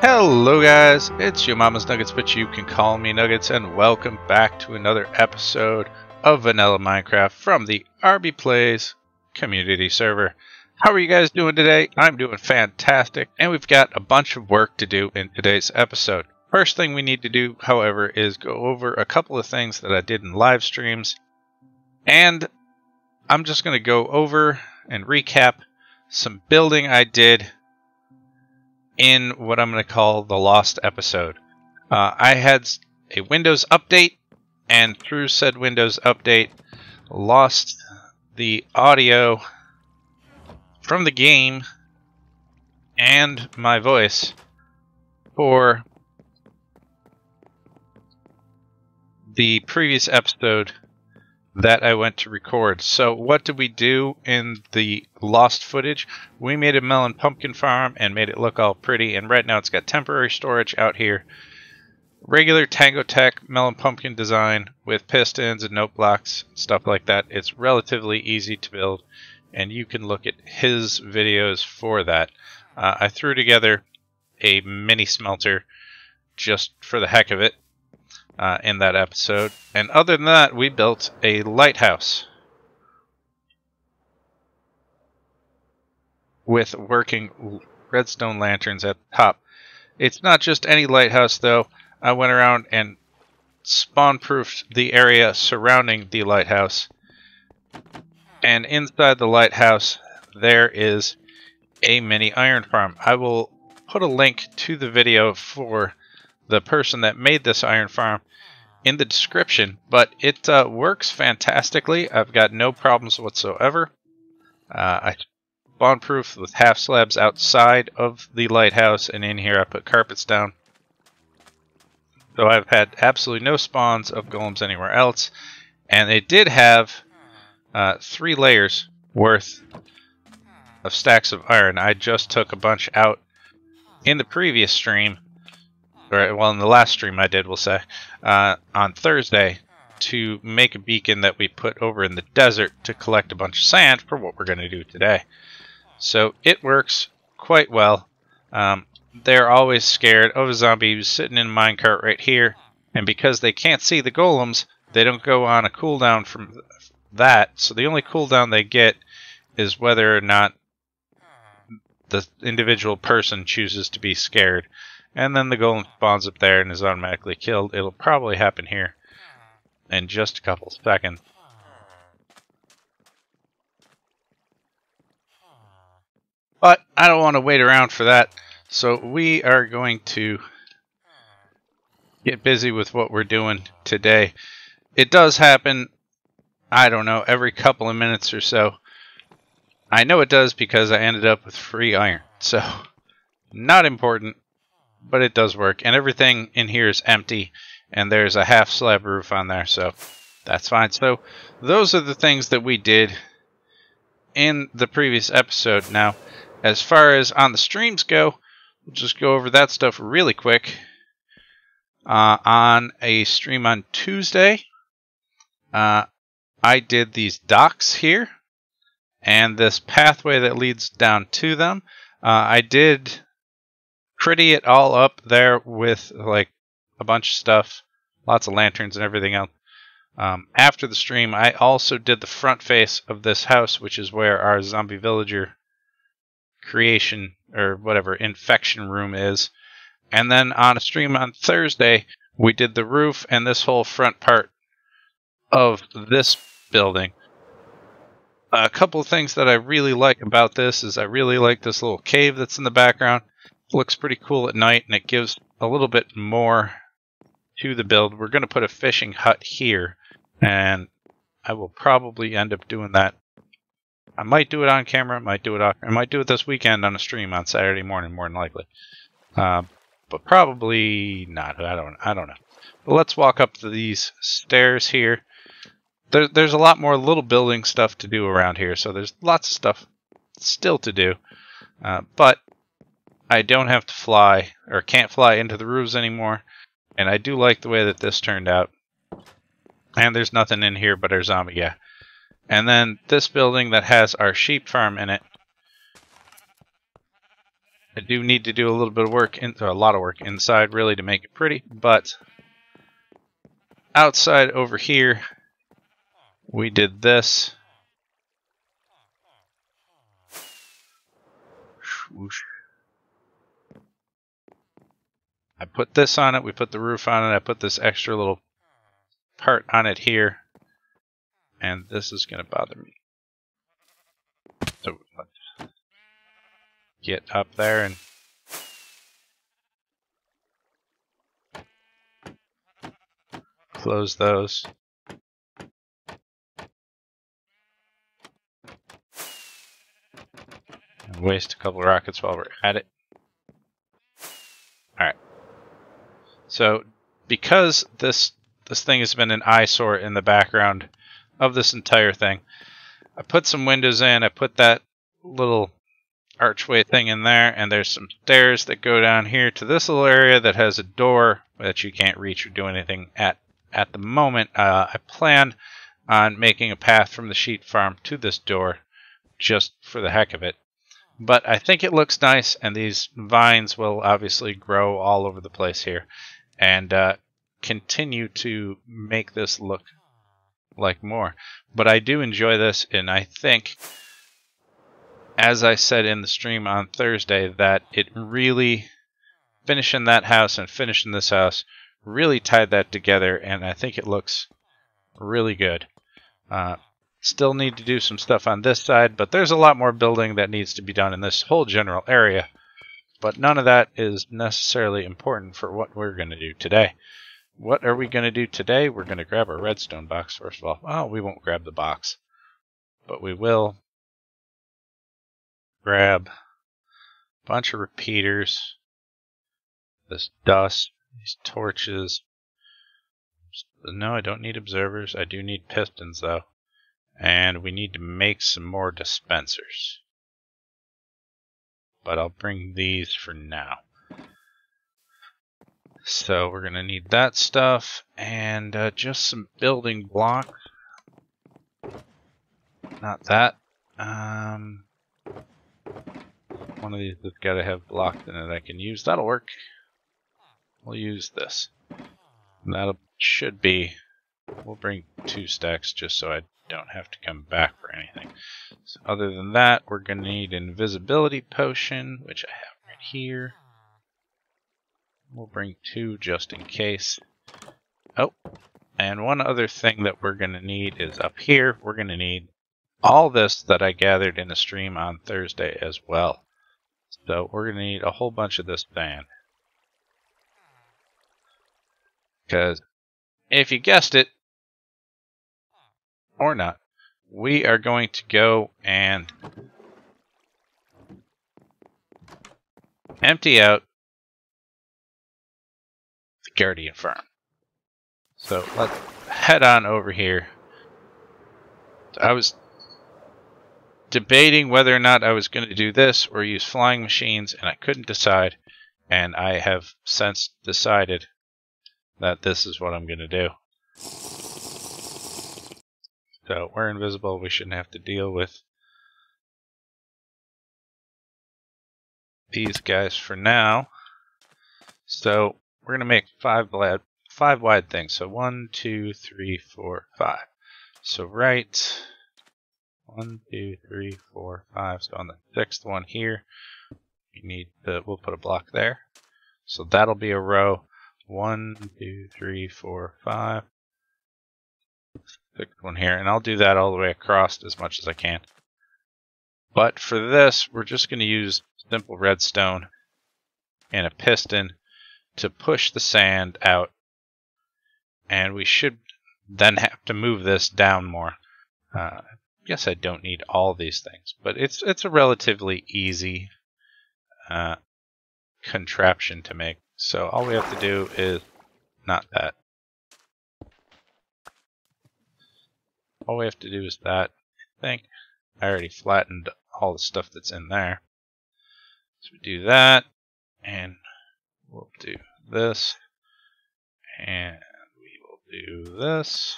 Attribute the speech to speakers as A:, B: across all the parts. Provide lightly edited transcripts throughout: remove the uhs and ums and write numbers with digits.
A: Hello guys, it's Yomamasnuggets, but you can call me Nuggets, and welcome back to another episode of Vanilla Minecraft from the RB Plays community server. How are you guys doing today? I'm doing fantastic, and we've got a bunch of work to do in today's episode. First thing we need to do, however, is go over a couple of things that I did in live streams, and I'm just going to go over and recap some building I did in what I'm going to call the lost episode. I had a Windows update, and through said Windows update, lost the audio from the game and my voice for the previous episode that I went to record. So what did we do in the lost footage? We made a melon pumpkin farm and made it look all pretty, and right now it's got temporary storage out here. Regular Tango Tech melon pumpkin design with pistons and note blocks, stuff like that. It's relatively easy to build, and you can look at his videos for that. I threw together a mini smelter just for the heck of it in that episode, and other than that, we built a lighthouse with working redstone lanterns at the top. It's not just any lighthouse though. I went around and spawn-proofed the area surrounding the lighthouse, and inside the lighthouse there is a mini iron farm. I will put a link to the video for the person that made this iron farm in the description, but it works fantastically. I've got no problems whatsoever. I spawn-proof with half slabs outside of the lighthouse, and in here I put carpets down. So I've had absolutely no spawns of golems anywhere else, and it did have 3 layers worth of stacks of iron. I just took a bunch out in the previous stream, or well, in the last stream I did, we'll say, on Thursday, to make a beacon that we put over in the desert to collect a bunch of sand for what we're going to do today. So it works quite well. They're always scared of a zombie who's sitting in a minecart right here, and because they can't see the golems, they don't go on a cooldown from that, so the only cooldown they get is whether or not the individual person chooses to be scared. And then the golem spawns up there and is automatically killed. It'll probably happen here in just a couple seconds. But I don't want to wait around for that, so we are going to get busy with what we're doing today. It does happen, I don't know, every couple of minutes or so. I know it does because I ended up with free iron, so not important. But it does work, and everything in here is empty, and there's a half slab roof on there, so that's fine. So those are the things that we did in the previous episode. Now, as far as on the streams go, we'll just go over that stuff really quick. On a stream on Tuesday, I did these docks here, and this pathway that leads down to them. I did pretty it all up there with like a bunch of stuff, lots of lanterns and everything else. After the stream, I also did the front face of this house, which is where our zombie villager creation, or whatever, infection room is. And then on a stream on Thursday, we did the roof and this whole front part of this building. A couple of things that I really like about this is I really like this little cave that's in the background. Looks pretty cool at night, and it gives a little bit more to the build. We're going to put a fishing hut here, and I will probably end up doing that. I might do it on camera, I might do it this weekend on a stream on Saturday morning, more than likely. But probably not. I don't know. But let's walk up to these stairs here. There's a lot more little building stuff to do around here, so there's lots of stuff still to do. But I don't have to fly, or can't fly into the roofs anymore, and I do like the way that this turned out. And there's nothing in here but our zombie guy. And then this building that has our sheep farm in it I do need to do a little bit of work, a lot of work inside really to make it pretty, but outside over here, we did this. Whoosh. I put this on it, we put the roof on it, I put this extra little part on it here, and this is going to bother me. So let's get up there and close those. And waste a couple of rockets while we're at it. Alright. So, because this thing has been an eyesore in the background of this entire thing, I put some windows in, I put that little archway thing in there, and there's some stairs that go down here to this little area that has a door that you can't reach or do anything at the moment. I plan on making a path from the sheep farm to this door just for the heck of it. But I think it looks nice, and these vines will obviously grow all over the place here and continue to make this look like more. But I do enjoy this, and I think, as I said in the stream on Thursday, that it really, finishing that house and finishing this house, really tied that together, and I think it looks really good. Still need to do some stuff on this side, but there's a lot more building that needs to be done in this whole general area. But none of that is necessarily important for what we're going to do today. What are we going to do today? We're going to grab our redstone box first of all. Well, we won't grab the box, but we will grab a bunch of repeaters, this dust, these torches. No, I don't need observers. I do need pistons though. And we need to make some more dispensers. But I'll bring these for now. So we're going to need that stuff and just some building blocks. Not that. One of these has got to have blocks in it I can use. That'll work. We'll use this. And that should be... We'll bring 2 stacks just so I don't have to come back for anything. So other than that, we're going to need an invisibility potion, which I have right here. We'll bring 2 just in case. Oh, and one other thing that we're going to need is up here. We're going to need all this that I gathered in the stream on Thursday as well. So we're going to need a whole bunch of this fan. Because if you guessed it, or not, we are going to go and empty out the Guardian Farm. So let's head on over here. I was debating whether or not I was going to do this or use flying machines, and I couldn't decide, and I have since decided that this is what I'm going to do. So we're invisible, we shouldn't have to deal with these guys for now. So we're going to make 5 wide things. So 1, 2, 3, 4, 5. So right 1, 2, 3, 4, 5. So on the 6th one here, we need we'll put a block there. So that'll be a row. 1, 2, 3, 4, 5. 6th one here, and I'll do that all the way across as much as I can. But for this, we're just going to use simple redstone and a piston to push the sand out, and we should then have to move this down more. I guess I don't need all these things, but it's a relatively easy contraption to make. So all we have to do is not that. All we have to do is that. I think I already flattened all the stuff that's in there. So we do that, and we'll do this, and we will do this,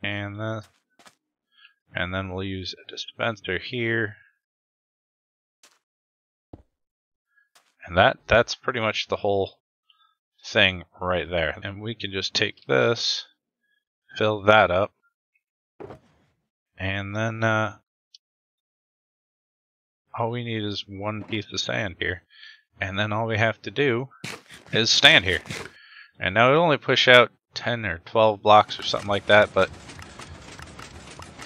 A: and this, And then we'll use a dispenser here. And that's pretty much the whole thing right there. And we can just take this, fill that up, and then all we need is one piece of sand here. And then all we have to do is stand here. And now it'll only push out 10 or 12 blocks or something like that, but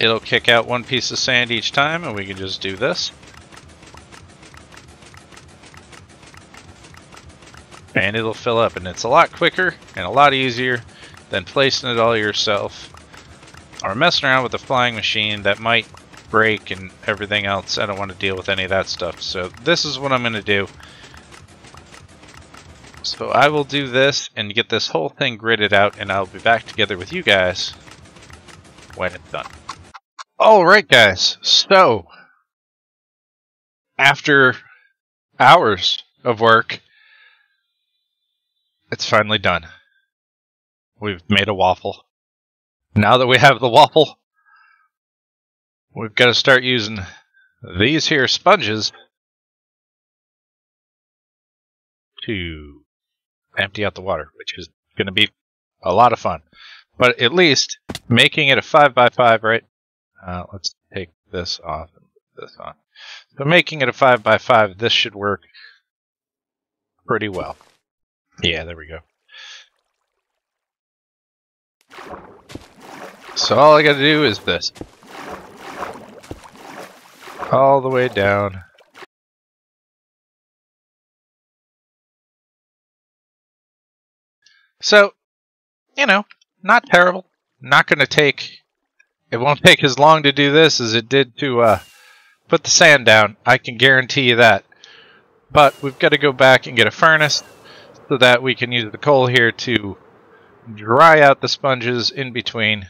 A: it'll kick out one piece of sand each time, and we can just do this. And it'll fill up, and it's a lot quicker and a lot easier than placing it all yourself or messing around with a flying machine that might break and everything else. I don't want to deal with any of that stuff. So this is what I'm going to do. So I will do this and get this whole thing gridded out, and I'll be back together with you guys when it's done. Alright guys, so after hours of work, it's finally done. We've made a waffle. Now that we have the waffle, we've got to start using these here sponges to empty out the water, which is going to be a lot of fun. But at least making it a 5x5, right? Let's take this off and put this on. So making it a 5x5, this should work pretty well. Yeah, there we go. So all I got to do is this. All the way down. So, you know, not terrible. Not going to take... It won't take as long to do this as it did to put the sand down. I can guarantee you that. But we've got to go back and get a furnace so that we can use the coal here to dry out the sponges in between.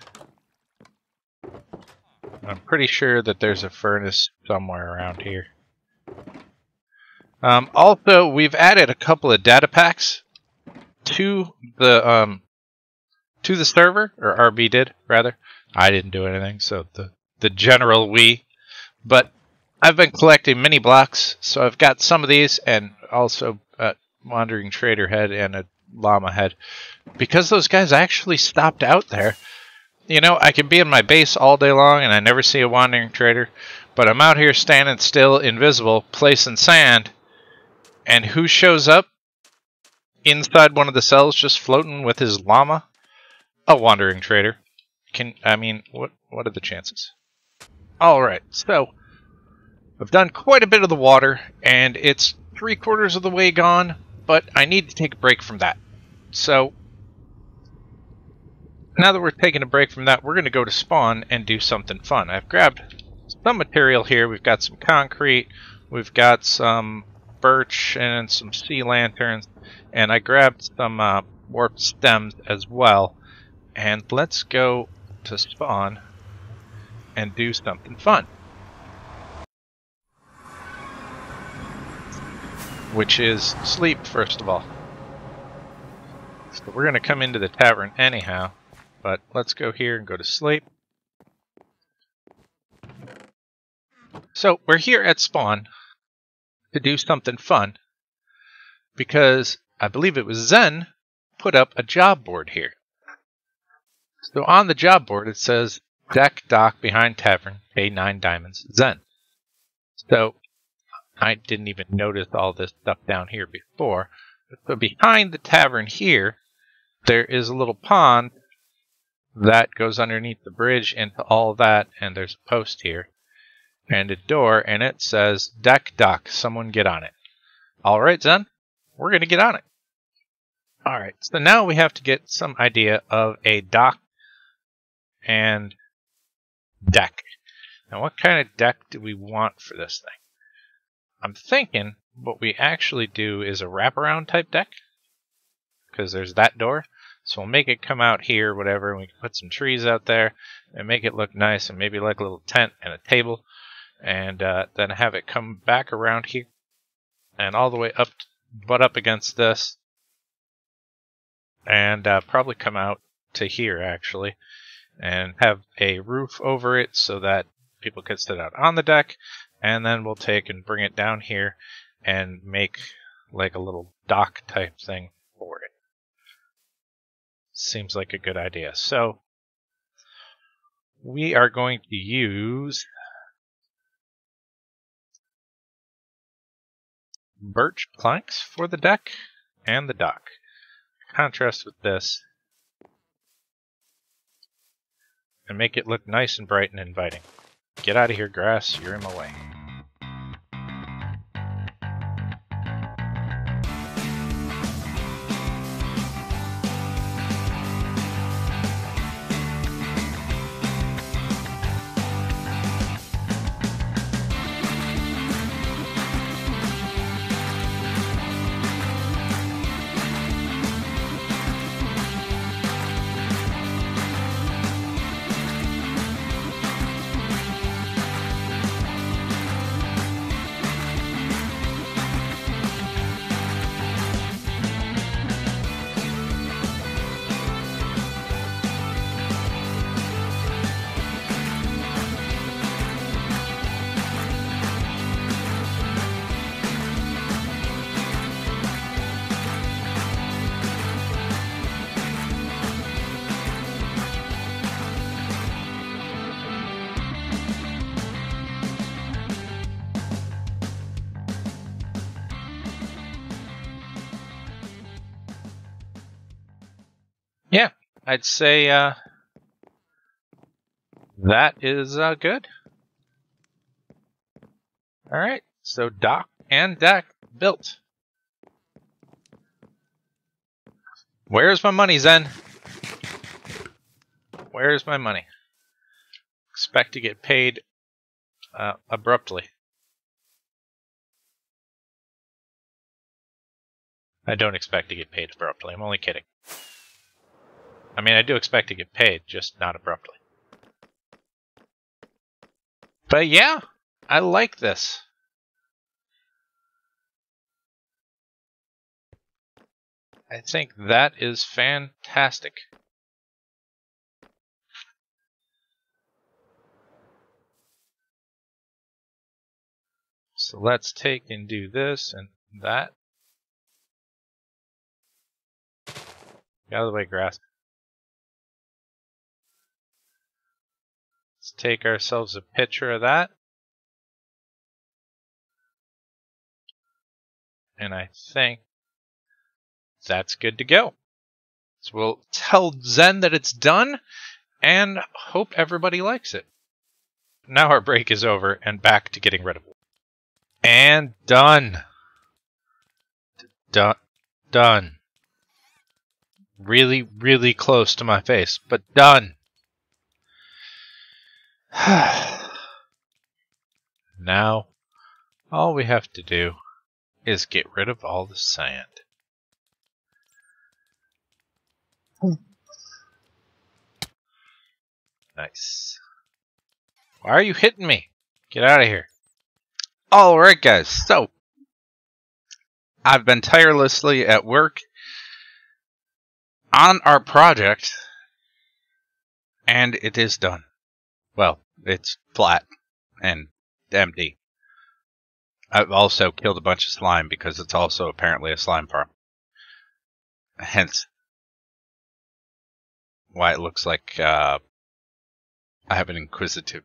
A: I'm pretty sure that there's a furnace somewhere around here. Also, we've added a couple of data packs to the server, or RB did rather. I didn't do anything, so the general we. But I've been collecting mini blocks, so I've got some of these, and also a wandering trader head and a llama head. Because those guys actually stopped out there. You know, I can be in my base all day long and I never see a wandering trader, but I'm out here standing still, invisible, placing sand, and who shows up inside one of the cells just floating with his llama? A wandering trader. What are the chances? Alright, so I've done quite a bit of the water, and it's 3/4 of the way gone, but I need to take a break from that. So now that we're taking a break from that, we're going to go to spawn and do something fun. I've grabbed some material here. We've got some concrete, we've got some birch and some sea lanterns, and I grabbed some warped stems as well. And let's go to spawn and do something fun. Which is sleep, first of all. So we're going to come into the tavern anyhow. But let's go here and go to sleep. So we're here at spawn to do something fun because I believe it was Zen put up a job board here. So on the job board it says deck dock behind tavern, pay 9 diamonds, Zen. So I didn't even notice all this stuff down here before. So behind the tavern here there is a little pond that goes underneath the bridge into all that, and there's a post here and a door, and it says deck dock, someone get on it. Alright Zen, we're going to get on it. Alright, so now we have to get some idea of a dock and deck. Now what kind of deck do we want for this thing? I'm thinking what we actually do is a wraparound type deck, because there's that door. So we'll make it come out here, whatever, and we can put some trees out there and make it look nice, and maybe like a little tent and a table, and then have it come back around here and all the way up, butt up against this, and probably come out to here actually, and have a roof over it so that people can sit out on the deck, and then we'll take and bring it down here and make like a little dock type thing for it. Seems like a good idea. So we are going to use birch planks for the deck and the dock. Contrast with this and make it look nice and bright and inviting. Get out of here, grass. You're in my way. Yeah, I'd say that is good. Alright, so dock and deck built. Where's my money, Zen? Where's my money? Expect to get paid abruptly. I don't expect to get paid abruptly, I'm only kidding. I mean, I do expect to get paid, just not abruptly. But yeah, I like this. I think that is fantastic. So let's take and do this and that. Get out of the way, grass. Let's take ourselves a picture of that. And I think that's good to go. So we'll tell Zen that it's done and hope everybody likes it. Now our break is over and back to getting rid of it. And done. Done. Really, really close to my face, but done. Now, all we have to do is get rid of all the sand. Nice. Why are you hitting me? Get out of here. Alright guys, so I've been tirelessly at work on our project and it is done. Well, it's flat and empty. I've also killed a bunch of slime because it's also apparently a slime farm. Hence why it looks like I have an inquisitive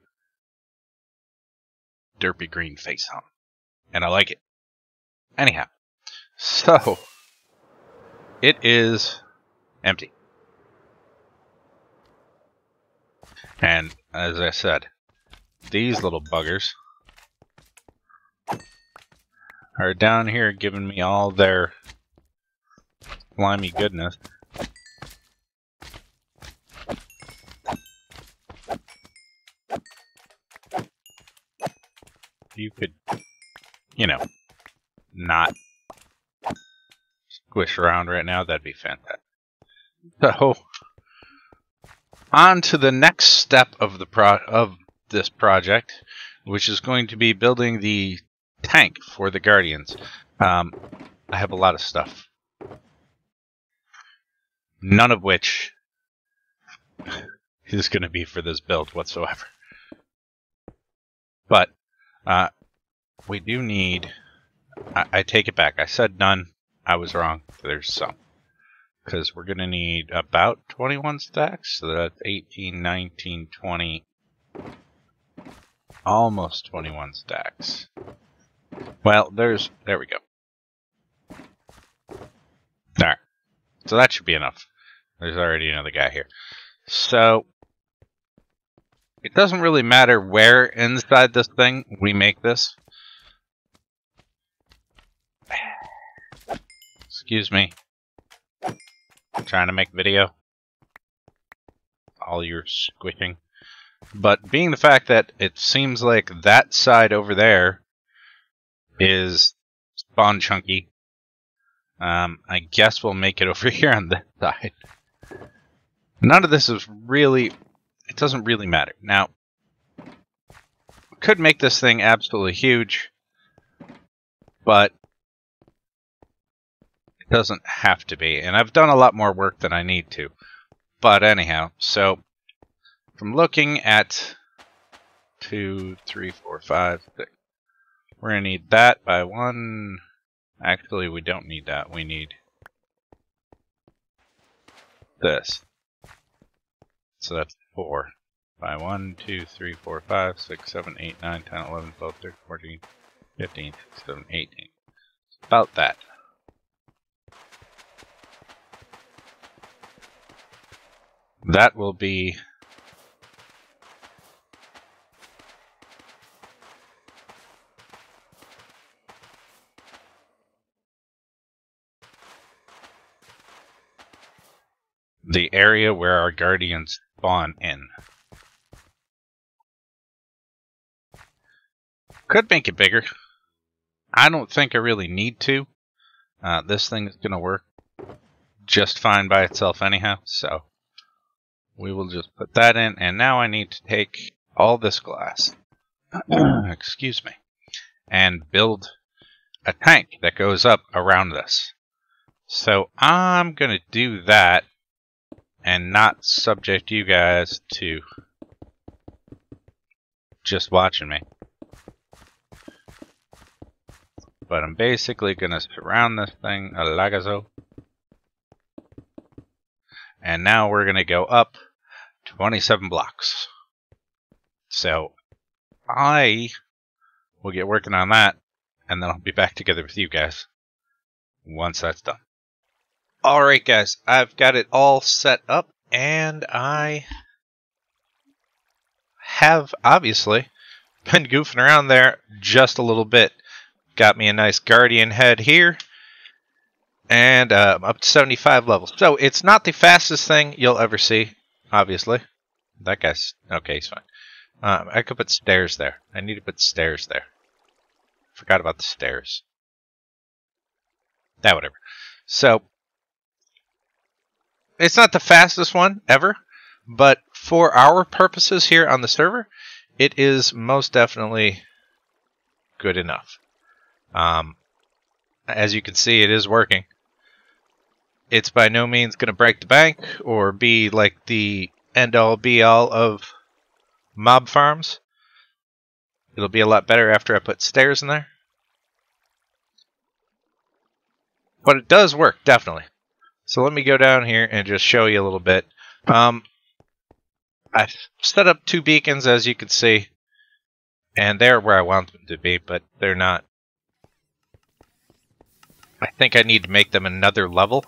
A: derpy green face on. And I like it. Anyhow, so it is empty. And as I said, these little buggers are down here giving me all their slimy goodness. You could, you know, not squish around right now, that'd be fantastic. So, on to the next step of this project, which is going to be building the tank for the Guardians. I have a lot of stuff, none of which is going to be for this build whatsoever. But we do need... I take it back. I said none. I was wrong. There's some. Because we're going to need about 21 stacks. So that's 18, 19, 20... Almost 21 stacks. Well, there we go. Alright. So that should be enough. There's already another guy here. So, it doesn't really matter where inside this thing we make this. Excuse me. I'm trying to make video. All your squishing. But being the fact that it seems like that side over there is spawn chunky, I guess we'll make it over here on this side. None of this is really... It doesn't really matter. Now, we could make this thing absolutely huge, but it doesn't have to be. And I've done a lot more work than I need to. But anyhow, so... From looking at 2, 3, 4, 5, 6, we're going to need that by 1. Actually, we don't need that. We need this. So that's 4. By 1, 2, 3, 4, 5, 6, 7, 8, 9, 10, 11, 12, 13, 14, 15, 16, 17, 18. It's about that. That will be... the area where our guardians spawn in. Could make it bigger. I don't think I really need to. This thing is going to work just fine by itself anyhow, so we will just put that in. And now I need to take all this glass, excuse me, and build a tank that goes up around this. So I'm going to do that and not subject you guys to just watching me. But I'm basically going to surround this thing a lagazo. And now we're going to go up 27 blocks. So I will get working on that, and then I'll be back together with you guys once that's done. Alright guys, I've got it all set up, and I have obviously been goofing around there just a little bit. Got me a nice guardian head here, and up to 75 levels. So it's not the fastest thing you'll ever see, obviously. That guy's okay, he's fine. I could put stairs there. I need to put stairs there. Forgot about the stairs. Whatever. So it's not the fastest one ever, but for our purposes here on the server, it is most definitely good enough. As you can see, it is working. It's by no means going to break the bank or be like the end-all be-all of mob farms. It'll be a lot better after I put stairs in there. But it does work, definitely. So let me go down here and just show you a little bit. I've set up 2 beacons, as you can see. And they're where I want them to be, but they're not. I think I need to make them another level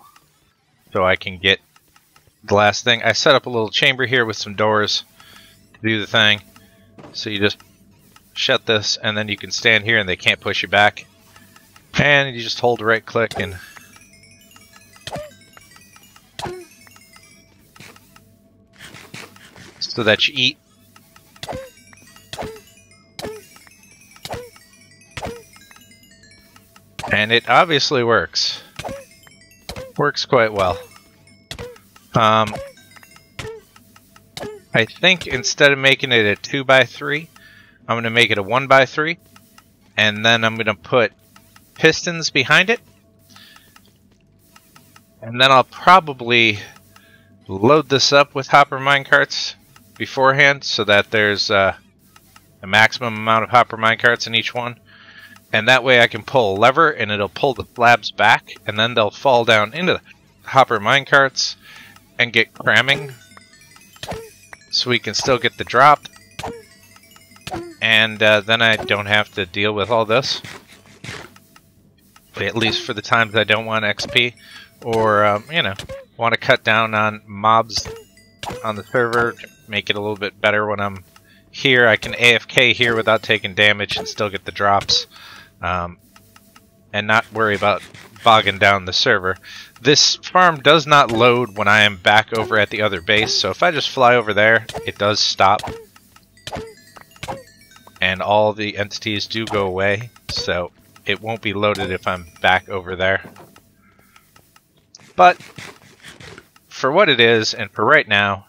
A: so I can get the last thing. I set up a little chamber here with some doors to do the thing. So you just shut this, and then you can stand here and they can't push you back. And you just hold right click and so that you eat. And it obviously works. Works quite well. I think instead of making it a 2x3, I'm going to make it a 1x3. And then I'm going to put pistons behind it. And then I'll probably load this up with hopper minecarts beforehand so that there's a maximum amount of hopper minecarts in each one. And that way I can pull a lever and it'll pull the slabs back, and then they'll fall down into the hopper minecarts and get cramming. So we can still get the drop. And then I don't have to deal with all this. At least for the times I don't want XP. Or, you know, want to cut down on mobs on the server. Make it a little bit better when I'm here. I can AFK here without taking damage and still get the drops. And not worry about bogging down the server. This farm does not load when I am back over at the other base, so if I just fly over there, it does stop. And all the entities do go away, so it won't be loaded if I'm back over there. But for what it is, and for right now,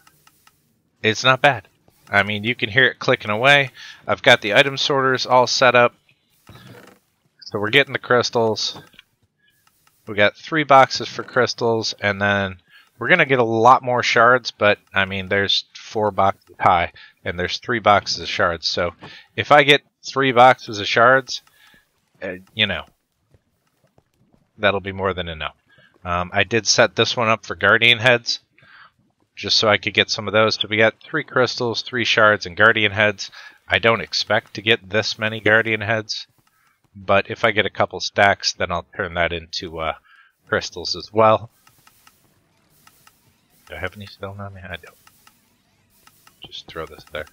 A: it's not bad. I mean, you can hear it clicking away. I've got the item sorters all set up. So we're getting the crystals. We got 3 boxes for crystals, and then we're going to get a lot more shards, but I mean, there's 4 boxes high, and there's 3 boxes of shards. So if I get 3 boxes of shards, you know, that'll be more than enough. I did set this one up for guardian heads, just so I could get some of those. So we got 3 crystals, 3 shards, and guardian heads. I don't expect to get this many guardian heads, but if I get a couple stacks, then I'll turn that into crystals as well. Do I have any stone on me? I don't. Just throw this there.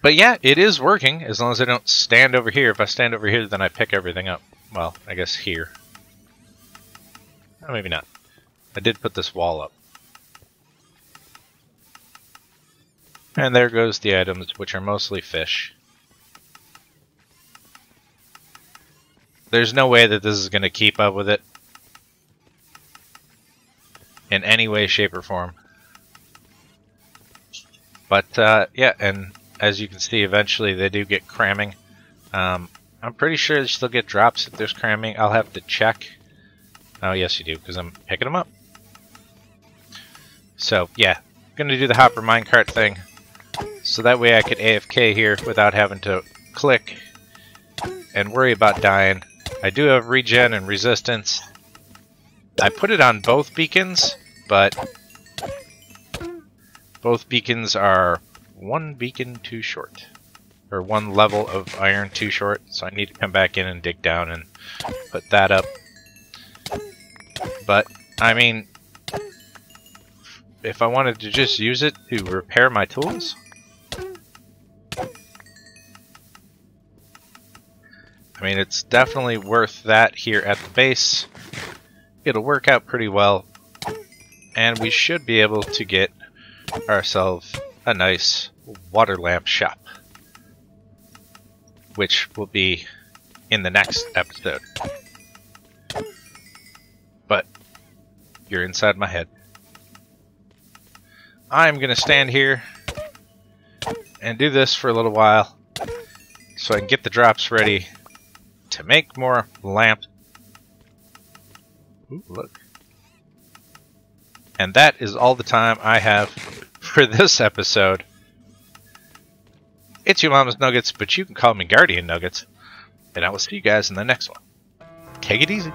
A: But yeah, it is working, as long as I don't stand over here. If I stand over here, then I pick everything up. Well, I guess here. Oh, maybe not. I did put this wall up. And there goes the items, which are mostly fish. There's no way that this is going to keep up with it in any way, shape, or form. But, yeah, and as you can see, eventually they do get cramming. I'm pretty sure they still get drops if there's cramming. I'll have to check. Oh, yes you do, because I'm picking them up. So, yeah, I'm going to do the hopper minecart thing. So that way I could AFK here without having to click and worry about dying. I do have regen and resistance. I put it on both beacons, but both beacons are 1 beacon too short. Or 1 level of iron too short, so I need to come back in and dig down and put that up. But, I mean, if I wanted to just use it to repair my tools, I mean, it's definitely worth that here at the base. It'll work out pretty well, and we should be able to get ourselves a nice water lamp shop, which will be in the next episode. But you're inside my head. I'm going to stand here and do this for a little while so I can get the drops ready to make more lamps. Ooh, look. And that is all the time I have for this episode. It's Yomamasnuggets, but you can call me Guardian Nuggets. And I will see you guys in the next one. Take it easy.